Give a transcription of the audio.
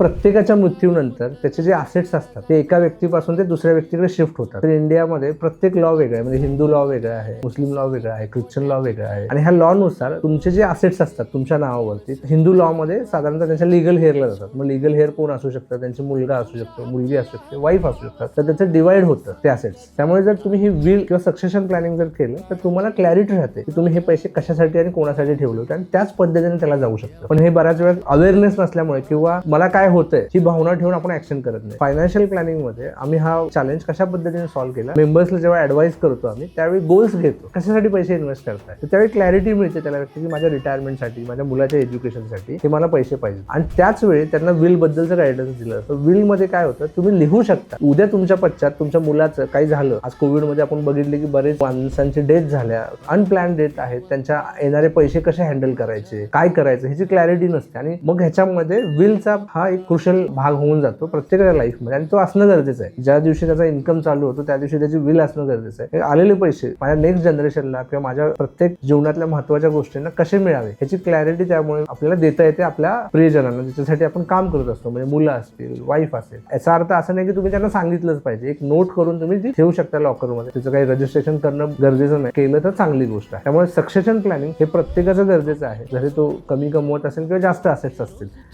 प्रत्येकाच्या मृत्यूनंतर त्याचे जे असेट्स असतात ते एका व्यक्तीपासून ते दुसऱ्या व्यक्तीकडे शिफ्ट होतात. तर इंडियामध्ये प्रत्येक लॉ वेगळा आहे, म्हणजे हिंदू लॉ वेगळा आहे, मुस्लिम लॉ वेगळा आहे, ख्रिश्चन लॉ वेगळा आहे. आणि ह्या लॉ नुसार तुमचे जे असेट्स असतात तुमच्या नावावरती हिंदू लॉ मध्ये साधारणतः त्यांच्या लिगल हेअरला जातात. मग लिगल हेअर कोण असू शकतं, त्यांची मुलगा असू शकतो, मुलगी असू शकते, वाईफ असू शकतात. तर त्याचं डिवाइड होतं ते असेट्स. त्यामुळे जर तुम्ही ही विल किंवा सक्सेशन प्लॅनिंग जर केलं तर तुम्हाला क्लॅरिटी राहते की तुम्ही हे पैसे कशासाठी आणि कोणासाठी ठेवले होते आणि त्याच पद्धतीने त्याला जाऊ शकतं. पण हे बऱ्याच वेळा अवेअरनेस नसल्यामुळे किंवा मला काय होतंय ही भावना ठेवून आपण ऍक्शन करत नाही. फायनान्शियल प्लॅनिंग मध्ये आम्ही हा चॅलेंज कशा पद्धतीने सॉल्व्ह केला, मेंबर्सला जेव्हा ऍडवाइस करतो आम्ही त्यावेळी गोल्स घेतो, कशासाठी पैसे इन्व्हेस्ट करताय. तर त्यावेळी क्लॅरिटी मिळते त्याला व्यक्ती की माझ्या रिटायरमेंटसाठी, माझ्या मुलाच्या एज्युकेशनसाठी हे मला पैसे पाहिजे. आणि त्याच वेळी त्यांना विल बद्दलचं गायडन्स दिलं. तर विल मध्ये काय होतं, तुम्ही लिहू शकता उद्या तुमच्या पश्चात तुमच्या मुलाचं काही झालं. आज कोविड मध्ये आपण बघितले की बरेच माणसांची डेथ झाल्या, अनप्लॅन डेथ आहेत, त्यांच्या येणारे पैसे कसे हँडल करायचे, काय करायचं ह्याची क्लॅरिटी नसते. आणि मग ह्याच्यामध्ये विलचा हा एक क्रुशियल भाग होऊन जातो प्रत्येकाच्या लाईफमध्ये आणि तो असणं गरजेचं आहे. ज्या दिवशी त्याचा इन्कम चालू होतो त्या दिवशी त्याची विल असणं गरजेचं आहे. आलेले पैसे माझ्या नेक्स्ट जनरेशनला किंवा माझ्या प्रत्येक जीवनातल्या महत्वाच्या गोष्टींना कसे मिळावे ह्याची क्लॅरिटी त्यामुळे आपल्याला देता येते आपल्या प्रियजनांना, ज्याच्यासाठी आपण काम करत असतो. म्हणजे मुलं असतील, वाईफ असेल. याचा अर्थ असं नाही की तुम्ही त्यांना सांगितलंच पाहिजे. एक नोट करून तुम्ही ती ठेवू शकता लॉकरमध्ये. त्याचं काही रजिस्ट्रेशन करणं गरजेचं नाही, केलं तर चांगली गोष्ट आहे. त्यामुळे सक्सेशन प्लॅनिंग हे प्रत्येकाचं गरजेचं आहे, जरी तो कमी कमवत असेल किंवा जास्त असेट्स असतील.